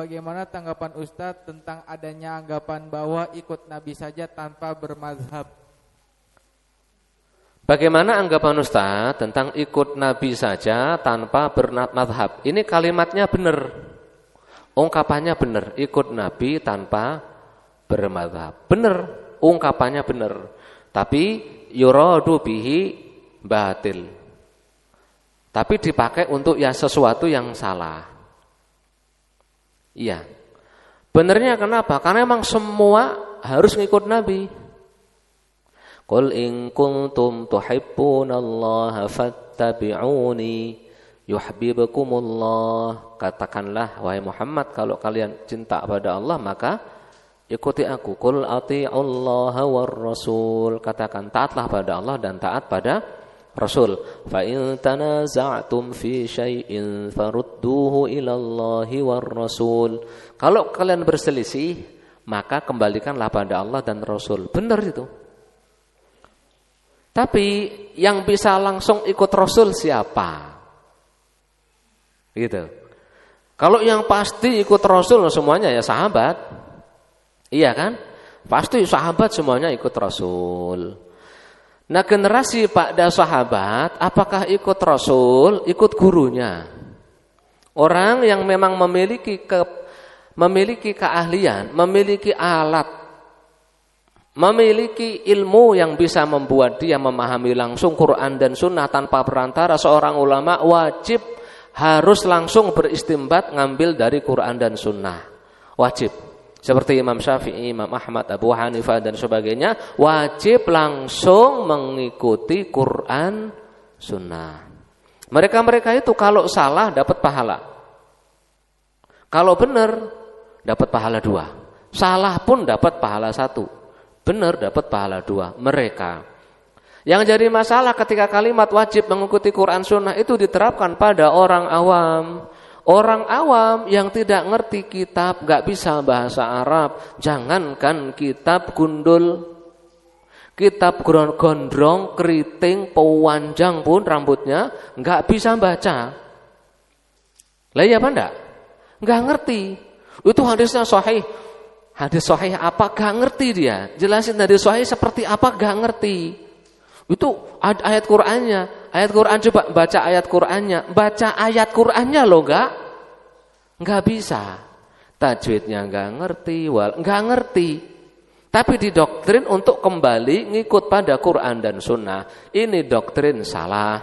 Bagaimana tanggapan Ustadz tentang adanya anggapan bahwa ikut Nabi saja tanpa bermazhab? Bagaimana anggapan Ustadz tentang ikut Nabi saja tanpa bermadhab? Ini kalimatnya benar, ungkapannya benar. Ikut Nabi tanpa bermadhab, benar, ungkapannya benar. Tapi yuradu bihi batil, tapi dipakai untuk ya sesuatu yang salah. Iya, benernya kenapa? Karena memang semua harus ngikut Nabi. Qul in kuntum tuhibbunallaha fattabi'uni yuhibbukumullah. Katakanlah wahai Muhammad, kalau kalian cinta pada Allah maka ikuti aku. Qul ati'ullaha war rasul. Katakan taatlah pada Allah dan taat pada Rasul. Fa in tanaza'tum fi syai'in farudduhu ila Allahi war rasul. Kalau kalian berselisih, maka kembalikanlah pada Allah dan Rasul. Benar itu. Tapi yang bisa langsung ikut Rasul siapa? Gitu. Kalau yang pasti ikut Rasul semuanya ya sahabat. Iya kan? Pasti sahabat semuanya ikut Rasul. Nah, generasi pada sahabat, apakah ikut Rasul, ikut gurunya? Orang yang memang memiliki keahlian, memiliki alat, memiliki ilmu yang bisa membuat dia memahami langsung Quran dan Sunnah tanpa perantara, seorang ulama wajib harus langsung beristimbat ngambil dari Quran dan Sunnah. Wajib. Seperti Imam Syafi'i, Imam Ahmad, Abu Hanifah dan sebagainya, wajib langsung mengikuti Quran Sunnah. Mereka-mereka itu kalau salah dapat pahala, kalau benar dapat pahala 2, salah pun dapat pahala 1, benar dapat pahala 2. Mereka yang jadi masalah ketika kalimat wajib mengikuti Quran Sunnah itu diterapkan pada orang awam. Orang awam yang tidak ngerti kitab, gak bisa bahasa Arab, jangankan kitab gundul, kitab gondrong, keriting, pewanjang pun rambutnya gak bisa baca. Lah iya apa enggak? Gak ngerti. Itu hadisnya sahih. Hadis sahih apa? Gak ngerti dia. Jelasin hadis sahih seperti apa? Gak ngerti. Itu ayat Qur'annya. Ayat Quran, coba baca ayat Qur'annya. Baca ayat Qur'annya loh enggak bisa. Tajwidnya enggak ngerti, enggak ngerti. Tapi didoktrin untuk kembali ngikut pada Quran dan Sunnah. Ini doktrin salah.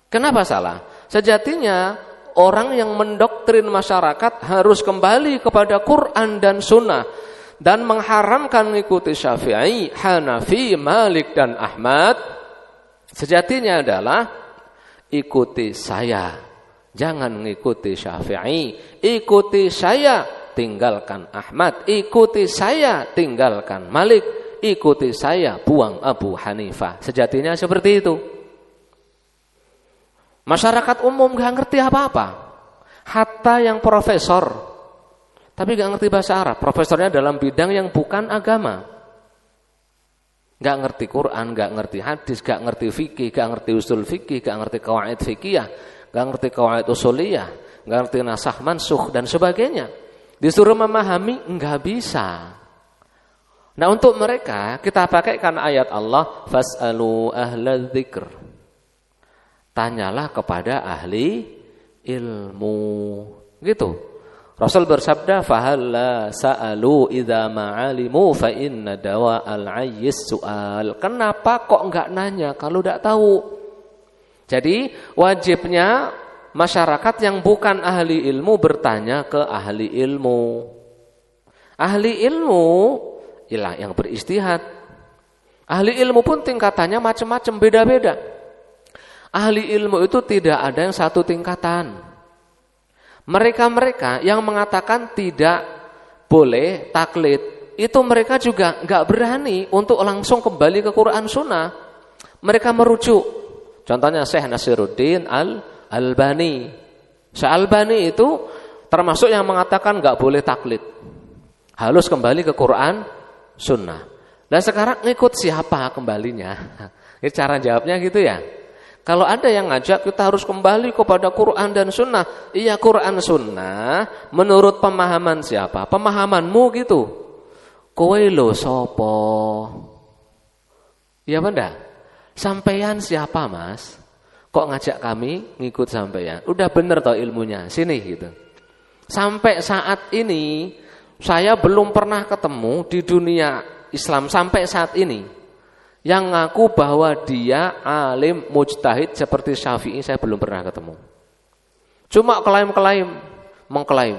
Kenapa salah? Sejatinya orang yang mendoktrin masyarakat harus kembali kepada Quran dan Sunnah dan mengharamkan mengikuti Syafi'i, Hanafi, Malik dan Ahmad. Sejatinya adalah ikuti saya, jangan mengikuti Syafi'i. Ikuti saya, tinggalkan Ahmad. Ikuti saya, tinggalkan Malik. Ikuti saya, buang Abu Hanifah. Sejatinya seperti itu. Masyarakat umum gak ngerti apa-apa. Hatta yang profesor, tapi gak ngerti bahasa Arab. Profesornya dalam bidang yang bukan agama. Gak ngerti Quran, gak ngerti hadis, gak ngerti fikih, gak ngerti usul fikih, gak ngerti qawaid fikiyah, gak ngerti qawaid usuliyah, gak ngerti nasakh mansukh dan sebagainya. Disuruh memahami, enggak bisa. Nah, untuk mereka kita pakaikan ayat Allah, fas'alu ahla dzikr. Tanyalah kepada ahli ilmu. Gitu. Rasul bersabda, fahalla sa'alu idza ma'alimu fa inna dawa'al 'ayyis su'al. Kenapa kok enggak nanya kalau enggak tahu? Jadi wajibnya masyarakat yang bukan ahli ilmu bertanya ke ahli ilmu. Ahli ilmu ialah yang beristihad. Ahli ilmu pun tingkatannya macam-macam, beda-beda. Ahli ilmu itu tidak ada yang satu tingkatan. Mereka-mereka yang mengatakan tidak boleh taklid, itu mereka juga enggak berani untuk langsung kembali ke Quran Sunnah. Mereka merujuk. Contohnya Syekh Nasiruddin Al-Albani. Syekh Albani itu termasuk yang mengatakan enggak boleh taklid, harus kembali ke Quran Sunnah. Dan sekarang ngikut siapa kembalinya? Ini cara jawabnya gitu ya. Kalau ada yang ngajak kita harus kembali kepada Quran dan Sunnah. Iya, Quran Sunnah menurut pemahaman siapa? Pemahamanmu gitu. Kowe lho sopo? Iya benda? Sampeyan siapa mas? Kok ngajak kami ngikut sampeyan? Udah bener toh ilmunya, sini gitu. Sampai saat ini saya belum pernah ketemu di dunia Islam sampai saat ini yang ngaku bahwa dia alim mujtahid seperti Syafi'i. Saya belum pernah ketemu. Cuma mengklaim.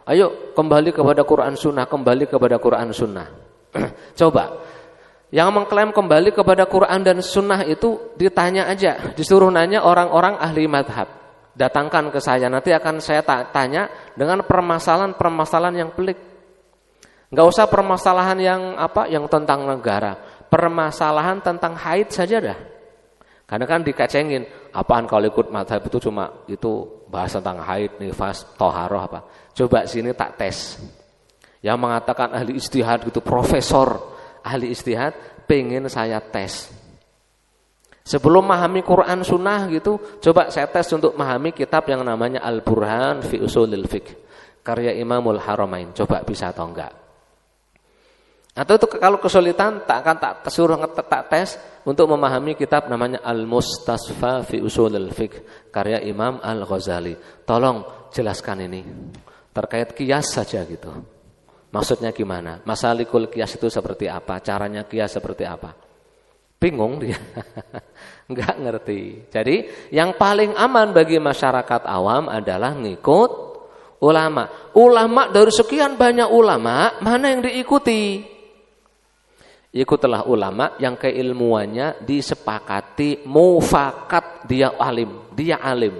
Ayo kembali kepada Quran Sunnah, kembali kepada Quran Sunnah. Coba, yang mengklaim kembali kepada Quran dan Sunnah itu ditanya aja, disuruh nanya orang-orang ahli madhab. Datangkan ke saya, nanti akan saya tanya dengan permasalahan-permasalahan yang pelik. Enggak usah permasalahan yang tentang negara. Permasalahan tentang haid saja dah. Karena kan dikacengin, apaan kalau ikut madhab itu cuma itu bahas tentang haid, nifas, toharoh apa. Coba sini tak tes. Yang mengatakan ahli ijtihad gitu, profesor ahli ijtihad, pengen saya tes. Sebelum memahami Quran Sunnah gitu, coba saya tes untuk memahami kitab yang namanya Al-Burhan fi Ushulil Fiqh, karya Imamul Haramain. Coba bisa atau enggak? Atau itu kalau kesulitan tak suruh tak tes untuk memahami kitab namanya Al-Mustasfa fi Ushulil Fiqh, karya Imam Al-Ghazali. Tolong jelaskan ini terkait kias saja gitu. Maksudnya gimana? Masalikul kias itu seperti apa? Caranya kias seperti apa? Bingung dia. Enggak ngerti. Jadi yang paling aman bagi masyarakat awam adalah ngikut ulama. Ulama dari sekian banyak ulama, mana yang diikuti? Ikutlah ulama yang keilmuannya disepakati mufakat dia alim.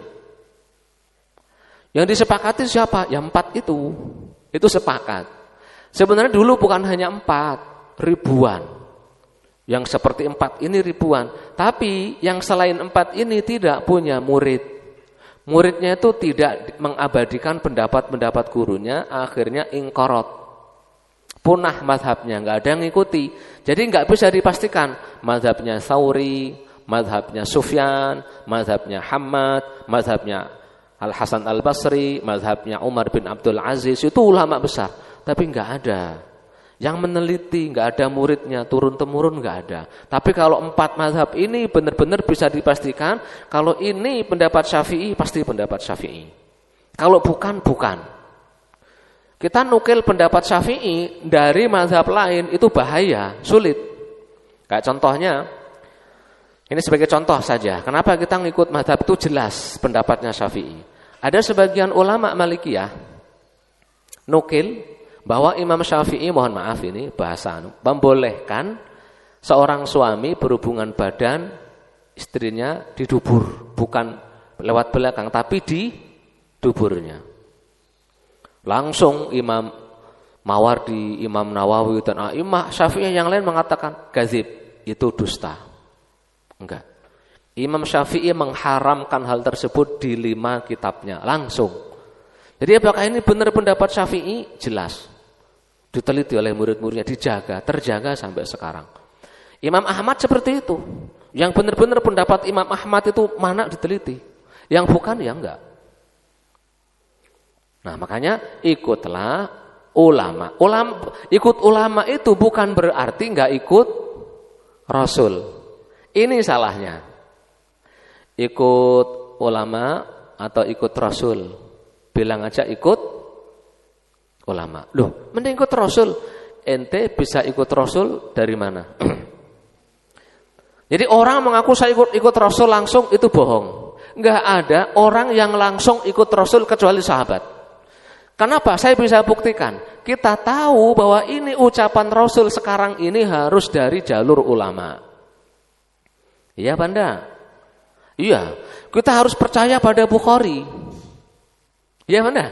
Yang disepakati siapa? Ya 4 itu. Itu sepakat. Sebenarnya dulu bukan hanya 4, ribuan. Yang seperti 4 ini ribuan. Tapi yang selain 4 ini tidak punya murid. Muridnya itu tidak mengabadikan pendapat-pendapat gurunya, akhirnya ingkorot. Punah madhabnya, nggak ada yang ngikuti. Jadi nggak bisa dipastikan madhabnya Tsauri, madhabnya Sufyan, madhabnya Hammad, madhabnya Al-Hasan Al-Basri, madhabnya Umar bin Abdul Aziz. Itu ulama besar, tapi nggak ada yang meneliti, nggak ada muridnya, turun-temurun nggak ada. Tapi kalau 4 madhab ini benar-benar bisa dipastikan, kalau ini pendapat Syafi'i, pasti pendapat Syafi'i. Kalau bukan. Kita nukil pendapat Syafi'i dari mazhab lain itu bahaya, sulit. Kayak contohnya, ini sebagai contoh saja. Kenapa kita ngikut mazhab itu jelas pendapatnya Syafi'i. Ada sebagian ulama Malikiyah nukil bahwa Imam Syafi'i, mohon maaf ini bahasa membolehkan seorang suami berhubungan badan istrinya di dubur, bukan lewat belakang tapi di duburnya. Langsung Imam Mawardi, Imam Nawawi dan Imam Syafi'i yang lain mengatakan gazib, itu dusta. Enggak. Imam Syafi'i mengharamkan hal tersebut di 5 kitabnya langsung. Jadi apakah ini benar pendapat Syafi'i? Jelas. Diteliti oleh murid-muridnya, terjaga sampai sekarang. Imam Ahmad seperti itu. Yang benar-benar pendapat Imam Ahmad itu mana diteliti. Yang bukan ya enggak. Nah makanya ikutlah ulama. Ikut ulama itu bukan berarti nggak ikut Rasul. Ini salahnya. Ikut ulama atau ikut Rasul. Bilang aja ikut ulama. Loh, mending ikut Rasul. Ente bisa ikut Rasul dari mana? Jadi orang mengaku saya ikut Rasul langsung itu bohong. Nggak ada orang yang langsung ikut Rasul kecuali sahabat. Kenapa? Saya bisa buktikan. Kita tahu bahwa ini ucapan Rasul sekarang ini harus dari jalur ulama. Iya Banda? Iya. Kita harus percaya pada Bukhari. Iya Banda?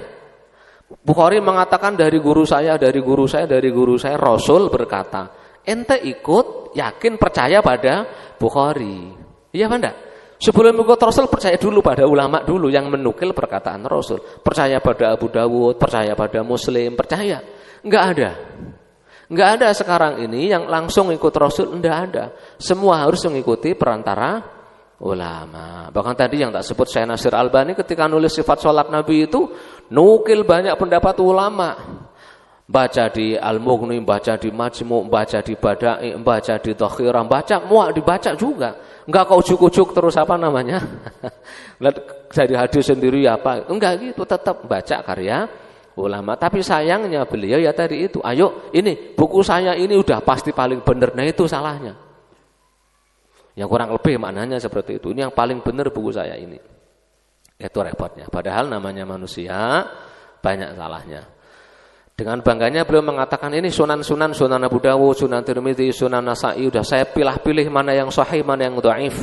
Bukhari mengatakan dari guru saya Rasul berkata. Ente ikut, yakin percaya pada Bukhari. Iya Banda? Sebelum ikut Rasul percaya dulu pada ulama dulu yang menukil perkataan Rasul. Percaya pada Abu Dawud, percaya pada Muslim, percaya. Enggak ada sekarang ini yang langsung ikut Rasul, enggak ada. Semua harus mengikuti perantara ulama. Bahkan tadi yang tak sebut Syekh Nasir Albani ketika nulis sifat sholat Nabi itu nukil banyak pendapat ulama. Baca di Al-Mughni, baca di Majmu', baca di Bada'i, baca di Dhakhirah, baca muak dibaca juga. Enggak kau ujuk-ujuk terus apa namanya? Dari hadis sendiri apa? Enggak gitu, tetap baca karya ulama. Tapi sayangnya beliau ya tadi itu, ayo ini buku saya ini udah pasti paling benar. Nah itu salahnya. Yang kurang lebih maknanya seperti itu. Ini yang paling benar buku saya ini. Itu repotnya. Padahal namanya manusia banyak salahnya. Dengan bangganya beliau mengatakan ini sunan-sunan, Sunan Abu Dawud, Sunan Tirmidzi, Sunan Nasa'i, udah saya pilih-pilih mana yang sahih, mana yang dhaif.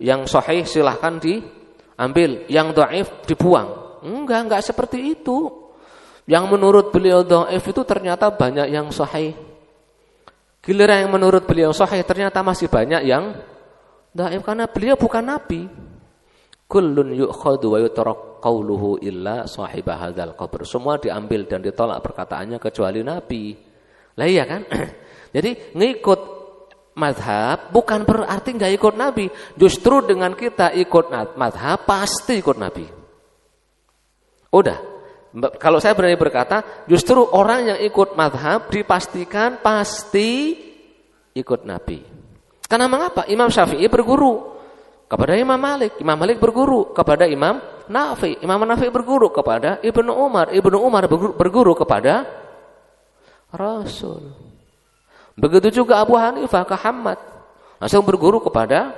Yang sahih silahkan diambil, yang dhaif dibuang. Enggak seperti itu. Yang menurut beliau dhaif itu ternyata banyak yang sahih. Giliran yang menurut beliau sahih ternyata masih banyak yang dhaif karena beliau bukan nabi. Kullun yu'khadhu wa yutrak qauluhu illa sahib hadzal qabr. Semua diambil dan ditolak perkataannya kecuali nabi. Lah iya kan? Jadi ngikut mazhab bukan berarti enggak ikut nabi. Justru dengan kita ikut mazhab pasti ikut nabi. Udah. Kalau saya berani berkata, justru orang yang ikut mazhab dipastikan pasti ikut nabi. Karena mengapa? Imam Syafi'i berguru kepada Imam Malik, Imam Malik berguru kepada Imam Nafi, Imam Nafi berguru kepada Ibnu Umar, Ibnu Umar berguru kepada Rasul. Begitu juga Abu Hanifah ke Ahmad, langsung berguru kepada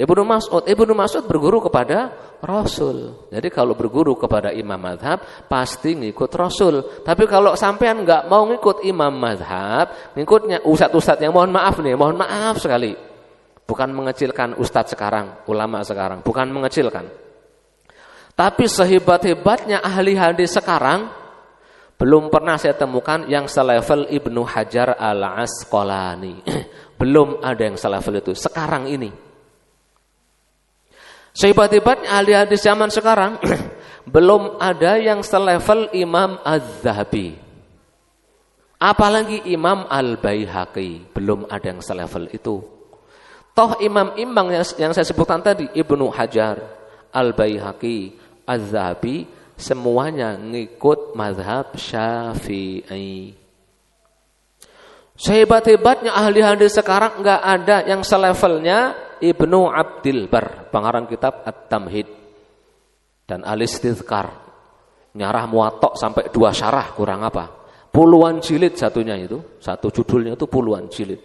Ibnu Mas'ud, Ibnu Mas'ud berguru kepada Rasul. Jadi kalau berguru kepada imam mazhab pasti ngikut Rasul. Tapi kalau sampean enggak mau ngikut imam mazhab, ngikutnya ustadz-ustadz yang mohon maaf sekali. Bukan mengecilkan ustadz sekarang, ulama sekarang, bukan mengecilkan. Tapi sehebat-hebatnya ahli hadis sekarang, belum pernah saya temukan yang selevel Ibnu Hajar Al-Asqalani. Belum ada yang selevel itu sekarang ini. Sehebat-hebatnya ahli hadis zaman sekarang, belum ada yang selevel Imam Az-Zahabi. Apalagi Imam Al-Baihaqi, belum ada yang selevel itu. Toh imam-imam yang saya sebutkan tadi, Ibnu Hajar, Al-Baihaqi, Az-Zahabi, semuanya ngikut mazhab Syafi'i. Sehebat-hebatnya ahli hadis sekarang enggak ada yang selevelnya Ibnu Abdil Bar, pengarang kitab At-Tamhid dan Al-Istidhkar. Nyarah Muwatta sampai 2 syarah kurang apa? Puluhan jilid satunya itu, satu judulnya itu puluhan jilid.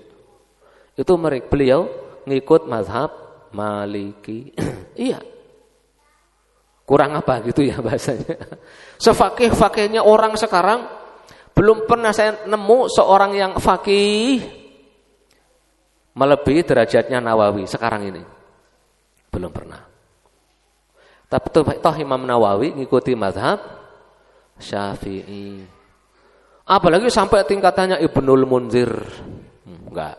Itu beliau ngikut mazhab Maliki. Iya. Kurang apa gitu ya bahasanya. Sefakih-fakihnya orang sekarang belum pernah saya nemu seorang yang fakih melebihi derajatnya Nawawi sekarang ini. Belum pernah. Tapi toh Imam Nawawi ngikuti mazhab Syafi'i. Apalagi sampai tingkatannya Ibnul Munzir. Enggak.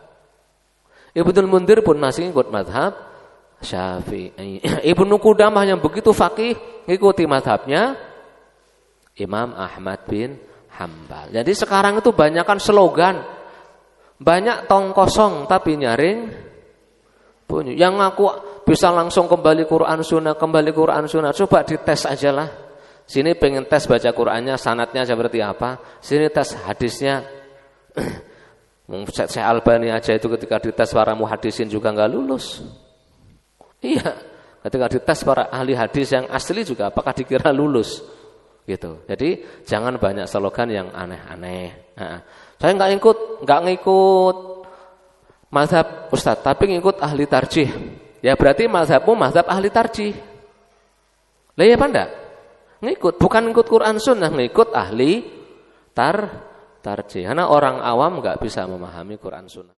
Ibnul Munzir pun masih ikut mazhab Syafi'i. Ibnu Qudamah yang begitu fakih ngikuti mazhabnya Imam Ahmad bin Hambal. Jadi sekarang itu banyakkan slogan, banyak tong kosong tapi nyaring bunyi. Yang ngaku bisa langsung kembali Quran Sunnah, coba dites aja lah. Sini pengen tes baca Qurannya, sanadnya seperti apa. Sini tes hadisnya. Syekh Albani aja itu ketika dites para muhaddisin juga enggak lulus. Iya, ketika dites para ahli hadis yang asli juga apakah dikira lulus? Gitu. Jadi jangan banyak slogan yang aneh-aneh. Saya enggak ngikut mazhab Ustadz, tapi ngikut ahli tarjih. Ya berarti mazhabmu mazhab ahli tarjih. Lah ya apa enggak? Ngikut, bukan ngikut Quran Sunnah, ngikut ahli tarjih. Karena orang awam enggak bisa memahami Quran Sunnah.